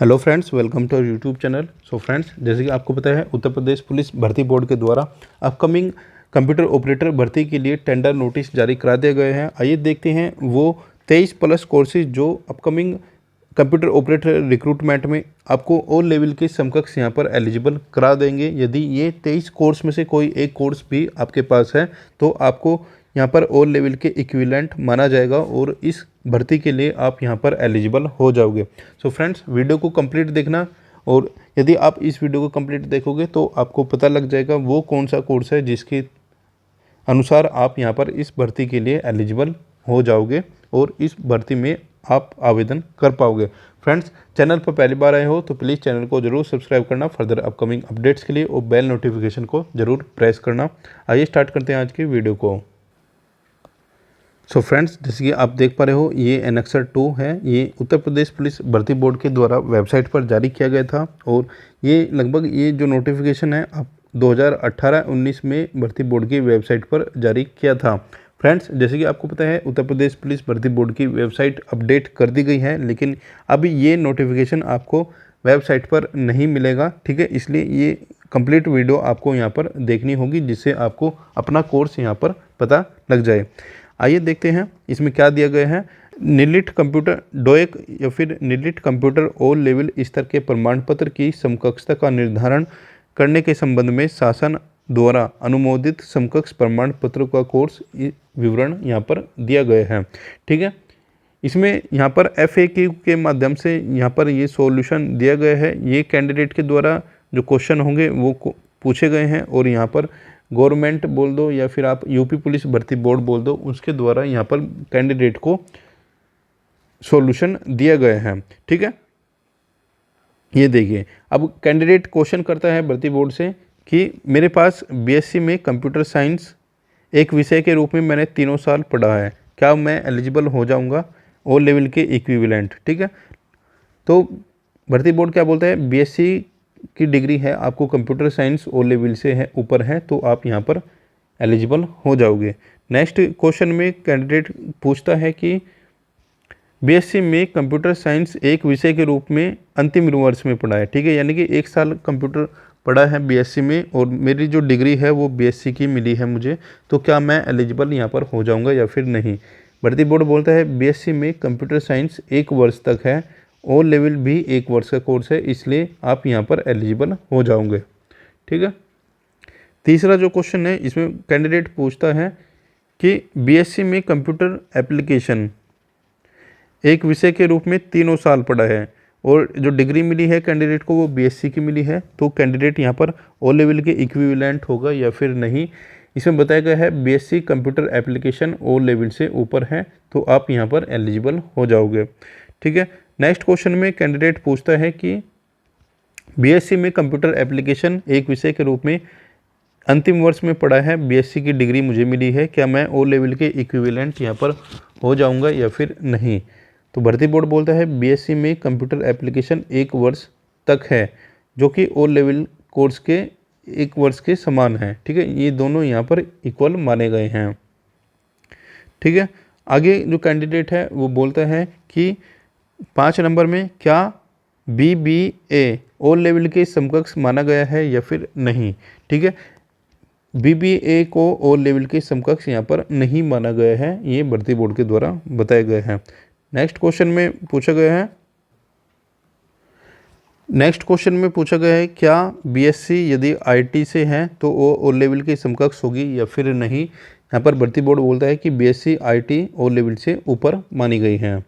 Hello friends, welcome to YouTube channel. So friends, जैसे कि आपको पता है उत्तर प्रदेश पुलिस भर्ती बोर्ड के द्वारा अपकमिंग कंप्यूटर ऑपरेटर भर्ती के लिए टेंडर नोटिस जारी करा दिए गए हैं। आइए देखते हैं वो 23 प्लस कोर्सेज जो अपकमिंग कंप्यूटर ऑपरेटर रिक्रूटमेंट में आपको ऑल लेवल के समकक्ष यहाँ पर एलिजिबल करा देंगे। यदि ये 23 कोर्स में से कोई एक कोर्स भी आपके पास है तो आपको यहाँ पर ऑल लेवल के इक्विवेलेंट माना जाएगा और इस भर्ती के लिए आप यहाँ पर एलिजिबल हो जाओगे। सो फ्रेंड्स, वीडियो को कंप्लीट देखना, और यदि आप इस वीडियो को कंप्लीट देखोगे तो आपको पता लग जाएगा वो कौन सा कोर्स है जिसके अनुसार आप यहाँ पर इस भर्ती के लिए एलिजिबल हो जाओगे और इस भर्ती में आप आवेदन कर पाओगे। फ्रेंड्स, चैनल पर पहली बार आए हो तो प्लीज़ चैनल को जरूर सब्सक्राइब करना फर्दर अपकमिंग अपडेट्स के लिए, और बेल नोटिफिकेशन को जरूर प्रेस करना। आइए स्टार्ट करते हैं आज की वीडियो को। सो फ्रेंड्स, जैसे कि आप देख पा रहे हो, ये एनेक्सर 2 है। ये उत्तर प्रदेश पुलिस भर्ती बोर्ड के द्वारा वेबसाइट पर जारी किया गया था, और ये लगभग ये जो नोटिफिकेशन है आप 2018-19 में भर्ती बोर्ड की वेबसाइट पर जारी किया था। फ्रेंड्स, जैसे कि आपको पता है उत्तर प्रदेश पुलिस भर्ती बोर्ड की वेबसाइट अपडेट कर दी गई है, लेकिन अभी ये नोटिफिकेशन आपको वेबसाइट पर नहीं मिलेगा। ठीक है, इसलिए ये कंप्लीट वीडियो आपको यहाँ पर देखनी होगी जिससे आपको अपना कोर्स यहाँ पर पता लग जाए। आइए देखते हैं इसमें क्या दिया गया है। नीलिट कंप्यूटर डोएक या फिर नीलिट कंप्यूटर ऑल लेवल स्तर के प्रमाण पत्र की समकक्षता का निर्धारण करने के संबंध में शासन द्वारा अनुमोदित समकक्ष प्रमाण पत्रों का कोर्स विवरण यहाँ पर दिया गया है। ठीक है, इसमें यहाँ पर FAQ के माध्यम से यहाँ पर ये सॉल्यूशन दिया गया है। ये कैंडिडेट के द्वारा जो क्वेश्चन होंगे वो पूछे गए हैं, और यहाँ पर गवर्नमेंट बोल दो या फिर आप यूपी पुलिस भर्ती बोर्ड बोल दो, उसके द्वारा यहाँ पर कैंडिडेट को सॉल्यूशन दिया गया है। ठीक है, ये देखिए, अब कैंडिडेट क्वेश्चन करता है भर्ती बोर्ड से कि मेरे पास BSc में कंप्यूटर साइंस एक विषय के रूप में मैंने 3 साल पढ़ा है, क्या मैं एलिजिबल हो जाऊंगा ऑल लेवल के इक्विवेलेंट। ठीक है, तो भर्ती बोर्ड क्या बोलता है, BSc की डिग्री है, आपको कंप्यूटर साइंस ओ लेवल से है ऊपर है तो आप यहाँ पर एलिजिबल हो जाओगे। नेक्स्ट क्वेश्चन में कैंडिडेट पूछता है कि BSc में कंप्यूटर साइंस एक विषय के रूप में अंतिम वर्ष में पढ़ा है। ठीक है, यानी कि 1 साल कंप्यूटर पढ़ा है BSc में, और मेरी जो डिग्री है वो BSc की मिली है मुझे, तो क्या मैं एलिजिबल यहाँ पर हो जाऊँगा या फिर नहीं। भर्ती बोर्ड बोलता है BSc में कंप्यूटर साइंस 1 वर्ष तक है, ओ लेवल भी 1 वर्ष का कोर्स है, इसलिए आप यहाँ पर एलिजिबल हो जाओगे। ठीक है, तीसरा जो क्वेश्चन है इसमें कैंडिडेट पूछता है कि BSc में कंप्यूटर एप्लीकेशन एक विषय के रूप में 3 साल पढ़ा है, और जो डिग्री मिली है कैंडिडेट को वो BSc की मिली है, तो कैंडिडेट यहाँ पर ओ लेवल के इक्विवेलेंट होगा या फिर नहीं। इसमें बताया गया है BSc computer application O level से ऊपर है तो आप यहाँ पर एलिजिबल हो जाओगे। ठीक है, नेक्स्ट क्वेश्चन में कैंडिडेट पूछता है कि BSc में कंप्यूटर एप्लीकेशन एक विषय के रूप में अंतिम वर्ष में पढ़ा है, BSc की डिग्री मुझे मिली है, क्या मैं ओ लेवल के इक्विवेलेंट यहाँ पर हो जाऊँगा या फिर नहीं। तो भर्ती बोर्ड बोलता है BSc में कंप्यूटर एप्लीकेशन 1 वर्ष तक है, जो कि ओ लेवल कोर्स के 1 वर्ष के समान है। ठीक है, ये दोनों यहाँ पर इक्वल माने गए हैं। ठीक है, आगे जो कैंडिडेट है वो बोलता है कि 5 नंबर में क्या BBA ऑल लेवल के समकक्ष माना गया है या फिर नहीं। ठीक है, BBA को ऑल लेवल के समकक्ष यहाँ पर नहीं माना गया है, ये भर्ती बोर्ड के द्वारा बताया गया है। नेक्स्ट क्वेश्चन में पूछा गया है क्या BSc यदि IT से है तो वो ऑल लेवल के समकक्ष होगी या फिर नहीं। यहाँ पर भर्ती बोर्ड बोलता है कि BSc IT ऑल लेवल से ऊपर मानी गई है।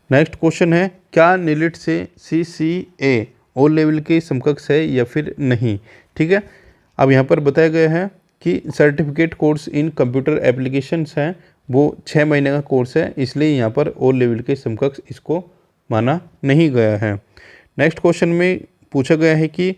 नेक्स्ट क्वेश्चन है क्या नीलिट से CCA ऑल लेवल के समकक्ष है या फिर नहीं। ठीक है, अब यहाँ पर बताया गया है कि certificate course in computer applications हैं, वो 6 महीने का कोर्स है, इसलिए यहाँ पर ऑल लेवल के समकक्ष इसको माना नहीं गया है। नेक्स्ट क्वेश्चन में पूछा गया है कि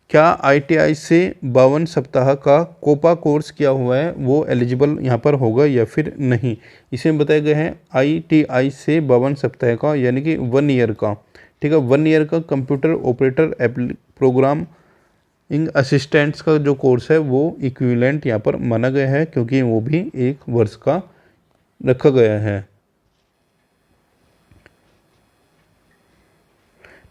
क्या ITI से 52 सप्ताह का कोपा कोर्स किया हुआ है वो एलिजिबल यहाँ पर होगा या फिर नहीं। इसमें बताया गया है ITI से 52 सप्ताह का यानी कि 1 ईयर का। ठीक है, 1 ईयर का कंप्यूटर ऑपरेटर प्रोग्रामिंग असिस्टेंट्स का जो कोर्स है वो इक्विवेलेंट यहाँ पर माना गया है, क्योंकि वो भी 1 वर्ष का रखा गया है।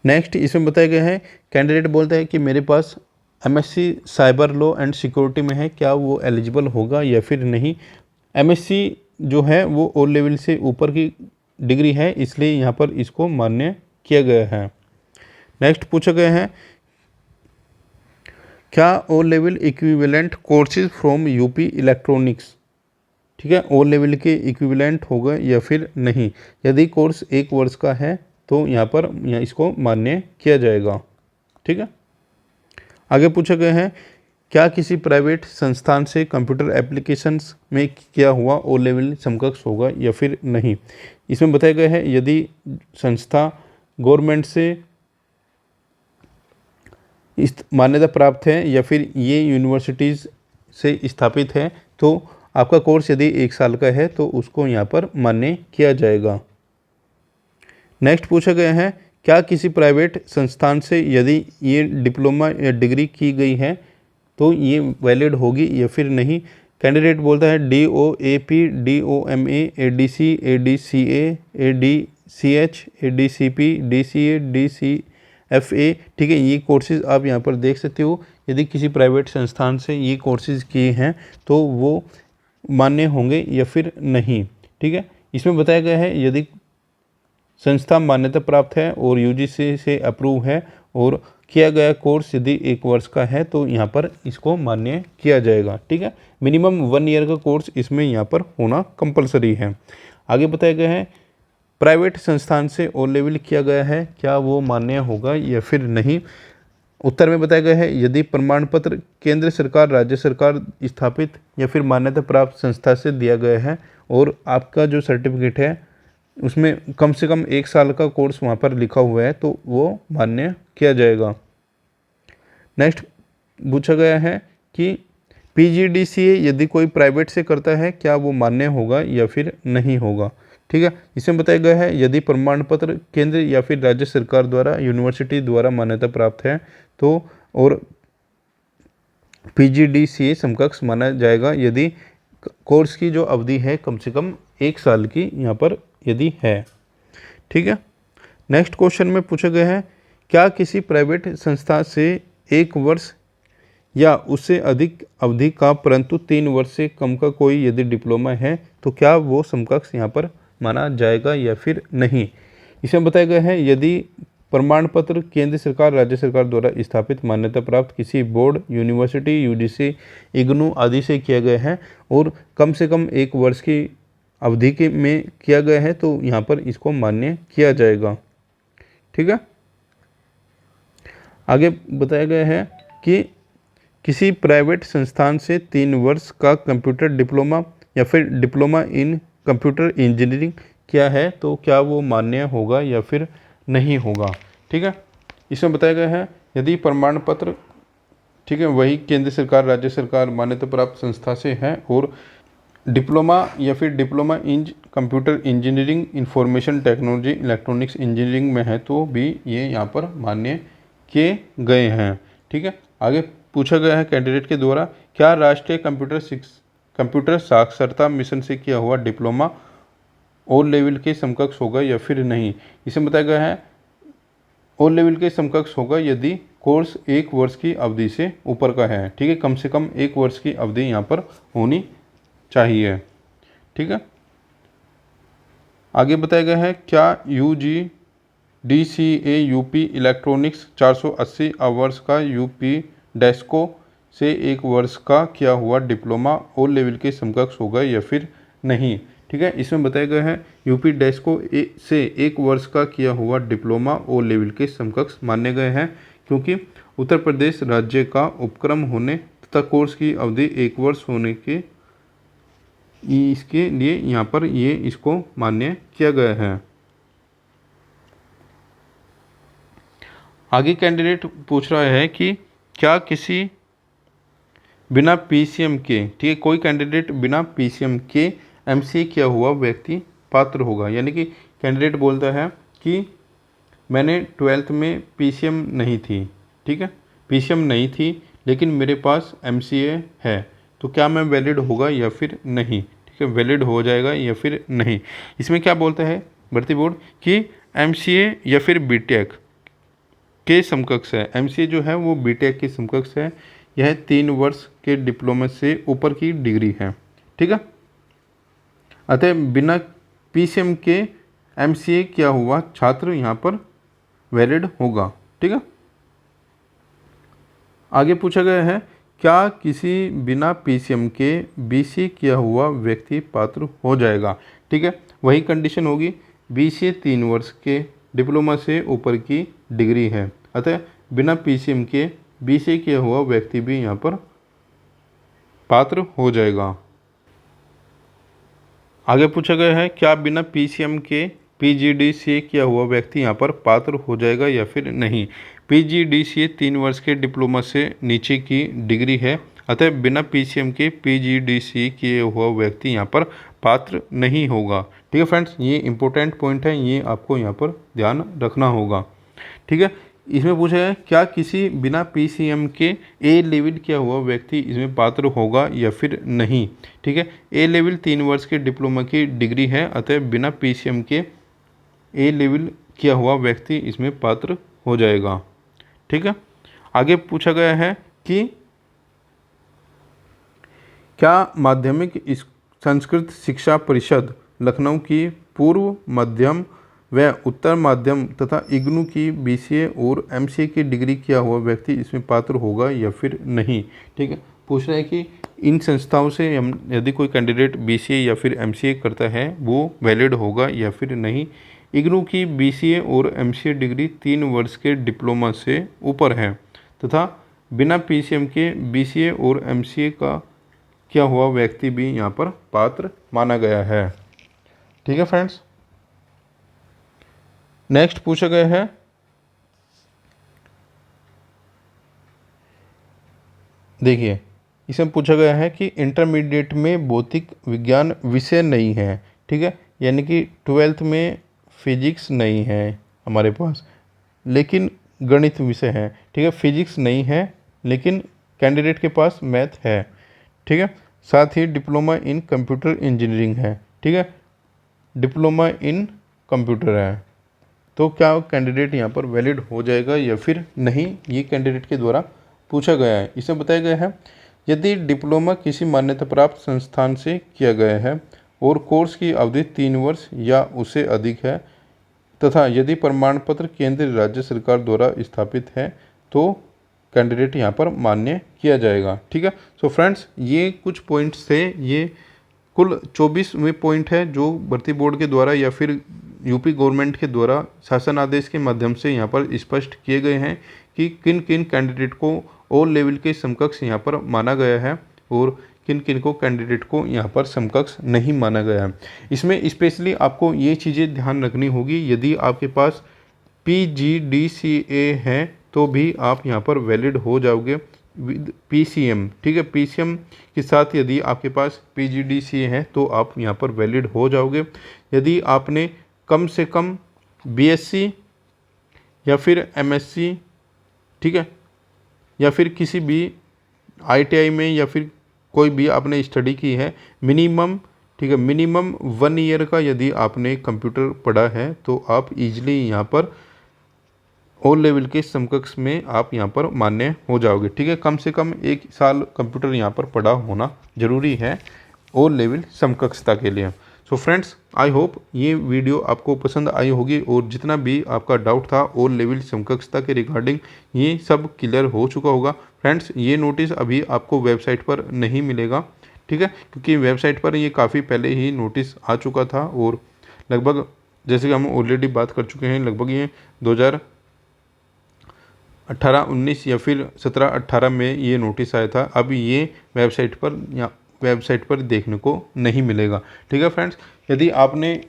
नेक्स्ट इसमें बताया गया है, कैंडिडेट बोलता है कि मेरे पास MSc cyber law and security में है, क्या वो एलिजिबल होगा या फिर नहीं। एमएससी जो है वो ओ लेवल से ऊपर की डिग्री है, इसलिए यहाँ पर इसको मान्य किया गया है। नेक्स्ट पूछा गया है, क्या O level equivalent courses from UP electronics, ठीक है, ओ लेवल के इक्विवेलेंट होगा या फिर नहीं। यदि कोर्स 1 वर्ष का है तो यहाँ इसको मान्य किया जाएगा। ठीक है, आगे पूछा गया है, क्या किसी प्राइवेट संस्थान से कंप्यूटर एप्लीकेशंस में किया हुआ ओ लेवल समकक्ष होगा या फिर नहीं। इसमें बताया गया है, यदि संस्था गवर्नमेंट से मान्यता प्राप्त है या फिर ये यूनिवर्सिटीज़ से स्थापित है तो आपका कोर्स यदि 1 साल का है तो उसको यहाँ पर मान्य किया जाएगा। नेक्स्ट पूछा गया है, क्या किसी प्राइवेट संस्थान से यदि ये डिप्लोमा या डिग्री की गई है तो ये वैलिड होगी या फिर नहीं। कैंडिडेट बोलता है DOAP, DOMA, ADC, ADCA, ADCH, ADCP, DCA, DCFA, ठीक है, ये कोर्सेज़ आप यहाँ पर देख सकते हो। यदि किसी प्राइवेट संस्थान से ये कोर्सेज़ किए हैं तो वो मान्य होंगे या फिर नहीं। ठीक है, इसमें बताया गया है, यदि संस्था मान्यता प्राप्त है और UGC से अप्रूव है और किया गया कोर्स यदि 1 वर्ष का है तो यहाँ पर इसको मान्य किया जाएगा। ठीक है, मिनिमम 1 ईयर का कोर्स इसमें यहाँ पर होना कंपलसरी है। आगे बताया गया है, प्राइवेट संस्थान से ओ लेवल किया गया है, क्या वो मान्य होगा या फिर नहीं। उत्तर में बताया गया है, यदि प्रमाण पत्र केंद्र सरकार, राज्य सरकार स्थापित या फिर मान्यता प्राप्त संस्था से दिया गया है और आपका जो सर्टिफिकेट है उसमें कम से कम 1 साल का कोर्स वहाँ पर लिखा हुआ है तो वो मान्य किया जाएगा। नेक्स्ट पूछा गया है कि PGDCA यदि कोई प्राइवेट से करता है क्या वो मान्य होगा या फिर नहीं होगा। ठीक है, इसमें बताया गया है, यदि प्रमाण पत्र केंद्र या फिर राज्य सरकार द्वारा, यूनिवर्सिटी द्वारा मान्यता प्राप्त है तो और PGDCA समकक्ष माना जाएगा यदि कोर्स की जो अवधि है कम से कम 1 साल की यहाँ पर यदि है। ठीक है, नेक्स्ट क्वेश्चन में पूछा गया है, क्या किसी प्राइवेट संस्था से 1 वर्ष या उससे अधिक अवधि का परंतु 3 वर्ष से कम का कोई यदि डिप्लोमा है तो क्या वो समकक्ष यहाँ पर माना जाएगा या फिर नहीं। इसमें बताया गया है, यदि प्रमाण पत्र केंद्र सरकार, राज्य सरकार द्वारा स्थापित मान्यता प्राप्त किसी बोर्ड, यूनिवर्सिटी, UGC, IGNOU आदि से किया गया है और कम से कम 1 वर्ष की अवधि के में किया गया है तो यहाँ पर इसको मान्य किया जाएगा। ठीक है, आगे बताया गया है कि किसी प्राइवेट संस्थान से 3 वर्ष का कंप्यूटर डिप्लोमा या फिर डिप्लोमा इन कंप्यूटर इंजीनियरिंग किया है तो क्या वो मान्य होगा या फिर नहीं होगा। ठीक है, इसमें बताया गया है, यदि प्रमाण पत्र, ठीक है, वही केंद्र सरकार, राज्य सरकार मान्यता प्राप्त संस्था से है और डिप्लोमा या फिर diploma in computer engineering, information technology, electronics engineering में है तो भी ये यहाँ पर मान्य किए गए हैं। ठीक है, आगे पूछा गया है कैंडिडेट के द्वारा, क्या राष्ट्रीय कंप्यूटर साक्षरता मिशन से किया हुआ डिप्लोमा ओ लेवल के समकक्ष होगा या फिर नहीं। इसे बताया गया है, ओ लेवल के समकक्ष होगा यदि कोर्स 1 वर्ष की अवधि से ऊपर का है। ठीक है, कम से कम 1 वर्ष की अवधि यहाँ पर होनी चाहिए। ठीक है, आगे बताया गया है, क्या UGDCA यूपी इलेक्ट्रॉनिक्स 480 आवर्स का यूपी डेस्को से 1 वर्ष का किया हुआ डिप्लोमा ओ लेवल के समकक्ष होगा या फिर नहीं। ठीक है, इसमें बताया गया है, यूपी डेस्को से 1 वर्ष का किया हुआ डिप्लोमा ओ लेवल के समकक्ष माने गए हैं क्योंकि उत्तर प्रदेश राज्य का उपक्रम होने तथा कोर्स की अवधि 1 वर्ष होने के इसके लिए यहाँ पर ये इसको मान्य किया गया है। आगे कैंडिडेट पूछ रहा है कि क्या किसी बिना PCM के, ठीक है, कोई कैंडिडेट बिना PCM के MCA किया हुआ व्यक्ति पात्र होगा। यानी कि कैंडिडेट बोलता है कि मैंने 12th में PCM नहीं थी, ठीक है, PCM नहीं थी लेकिन मेरे पास MCA है तो क्या मैं वैलिड होगा या फिर नहीं। ठीक है, वैलिड हो जाएगा या फिर नहीं। इसमें क्या बोलता है भर्ती बोर्ड कि MCA या फिर BTech के समकक्ष है। एमसीए जो है वो बीटेक के समकक्ष है। यह 3 वर्ष के डिप्लोमा से ऊपर की डिग्री है। ठीक है, अतः बिना पीसीएम के एमसीए किया हुआ छात्र यहाँ पर वैलिड होगा। ठीक है, आगे पूछा गया है क्या किसी बिना पीसीएम के बीसीए किया हुआ व्यक्ति पात्र हो जाएगा। ठीक है, वही कंडीशन होगी, बीसीए 3 वर्ष के डिप्लोमा से ऊपर की डिग्री है, अतः बिना पीसीएम के बीसीए किया हुआ व्यक्ति भी यहाँ पर पात्र हो जाएगा। आगे पूछा गया है क्या बिना पीसीएम के पीजीडीसीए किया हुआ व्यक्ति यहाँ पर पात्र हो जाएगा या फिर नहीं। पीजीडीसीए 3 वर्ष के डिप्लोमा से नीचे की डिग्री है, अतः बिना पीसीएम के पीजीडीसीए किए हुआ व्यक्ति यहाँ पर पात्र नहीं होगा। ठीक है फ्रेंड्स, ये इंपॉर्टेंट पॉइंट है, ये आपको यहाँ पर ध्यान रखना होगा। ठीक है, इसमें पूछा है क्या किसी बिना पीसीएम के ए लेवल किया हुआ व्यक्ति इसमें पात्र होगा या फिर नहीं। ठीक है, ए लेवल 3 वर्ष के डिप्लोमा की डिग्री है, अतः बिना पीसीएम के ए लेवल किया हुआ व्यक्ति इसमें पात्र हो जाएगा। ठीक है, आगे पूछा गया है कि क्या माध्यमिक संस्कृत शिक्षा परिषद लखनऊ की पूर्व मध्यम व उत्तर माध्यम तथा इग्नू की बीसीए और एमसीए की डिग्री किया हुआ व्यक्ति इसमें पात्र होगा या फिर नहीं। ठीक है, पूछ रहा है कि इन संस्थाओं से यदि कोई कैंडिडेट बीसीए या फिर एमसीए करता है वो वैलिड होगा या फिर नहीं। इग्नू की बीसीए और एमसीए डिग्री 3 वर्ष के डिप्लोमा से ऊपर है तथा बिना पीसीएम के बीसीए और एमसीए का किया हुआ व्यक्ति भी यहाँ पर पात्र माना गया है। ठीक है फ्रेंड्स, नेक्स्ट पूछा गया है देखिए, इसमें पूछा गया है कि इंटरमीडिएट में भौतिक विज्ञान विषय नहीं है। ठीक है, यानी कि 12th में फिजिक्स नहीं है हमारे पास, लेकिन गणित विषय है। ठीक है, फिजिक्स नहीं है लेकिन कैंडिडेट के पास मैथ है। ठीक है, साथ ही डिप्लोमा इन कंप्यूटर इंजीनियरिंग है। ठीक है, डिप्लोमा इन कंप्यूटर है, तो क्या कैंडिडेट यहाँ पर वैलिड हो जाएगा या फिर नहीं, ये कैंडिडेट के द्वारा पूछा गया है। इसमें बताया गया है यदि डिप्लोमा किसी मान्यता प्राप्त संस्थान से किया गया है और कोर्स की अवधि 3 वर्ष या उससे अधिक है तथा यदि प्रमाण पत्र केंद्र राज्य सरकार द्वारा स्थापित है तो कैंडिडेट यहाँ पर मान्य किया जाएगा। ठीक है, सो फ्रेंड्स ये कुछ पॉइंट्स थे, ये कुल 24वें पॉइंट है जो भर्ती बोर्ड के द्वारा या फिर यूपी गवर्नमेंट के द्वारा शासन आदेश के माध्यम से यहाँ पर स्पष्ट किए गए हैं कि किन किन कैंडिडेट को ऑल लेवल के समकक्ष यहाँ पर माना गया है और किन किन को कैंडिडेट को यहाँ पर समकक्ष नहीं माना गया है। इसमें स्पेशली आपको ये चीज़ें ध्यान रखनी होगी, यदि आपके पास पीजीडीसीए है तो भी आप यहाँ पर वैलिड हो जाओगे विद पीसीएम। ठीक है, पीसीएम के साथ यदि आपके पास पीजीडीसीए है तो आप यहाँ पर वैलिड हो जाओगे। यदि आपने कम से कम बीएससी या फिर एमएससी, ठीक है, या फिर किसी भी आईटीआई में या फिर कोई भी आपने स्टडी की है मिनिमम, ठीक है, मिनिमम 1 ईयर का यदि आपने कंप्यूटर पढ़ा है तो आप इजीली यहाँ पर ऑल लेवल के समकक्ष में आप यहाँ पर मान्य हो जाओगे। ठीक है, कम से कम 1 साल कंप्यूटर यहाँ पर पढ़ा होना जरूरी है ऑल लेवल समकक्षता के लिए। सो फ्रेंड्स, आई होप ये वीडियो आपको पसंद आई होगी और जितना भी आपका डाउट था ऑल लेवल समकक्षता के रिगार्डिंग ये सब क्लियर हो चुका होगा। फ्रेंड्स, ये नोटिस अभी आपको वेबसाइट पर नहीं मिलेगा। ठीक है, क्योंकि वेबसाइट पर ये काफ़ी पहले ही नोटिस आ चुका था और लगभग जैसे कि हम ऑलरेडी बात कर चुके हैं, लगभग ये 2018-19 या फिर 17-18 में ये नोटिस आया था। अब ये वेबसाइट पर देखने को नहीं मिलेगा। ठीक है फ्रेंड्स, यदि आपने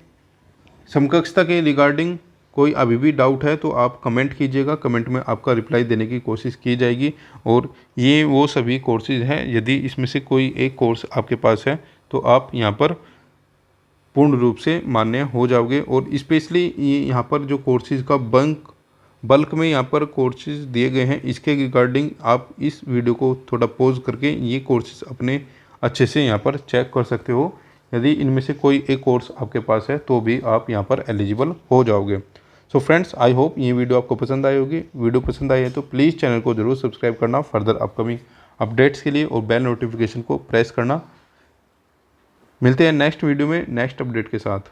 समकक्षता के रिगार्डिंग कोई अभी भी डाउट है तो आप कमेंट कीजिएगा, कमेंट में आपका रिप्लाई देने की कोशिश की जाएगी। और ये वो सभी कोर्सेज हैं, यदि इसमें से कोई एक कोर्स आपके पास है तो आप यहाँ पर पूर्ण रूप से मान्य हो जाओगे। और स्पेशली ये यहाँ पर जो कोर्सेज का बल्क में यहाँ पर कोर्सेज दिए गए हैं, इसके रिगार्डिंग आप इस वीडियो को थोड़ा पॉज करके ये कोर्सेज अपने अच्छे से यहाँ पर चेक कर सकते हो। यदि इनमें से कोई एक कोर्स आपके पास है तो भी आप यहाँ पर एलिजिबल हो जाओगे। सो फ्रेंड्स, आई होप ये वीडियो आपको पसंद आई होगी। वीडियो पसंद आई है तो प्लीज़ चैनल को ज़रूर सब्सक्राइब करना फर्दर अपकमिंग अपडेट्स के लिए, और बेल नोटिफिकेशन को प्रेस करना। मिलते हैं नेक्स्ट वीडियो में नेक्स्ट अपडेट के साथ।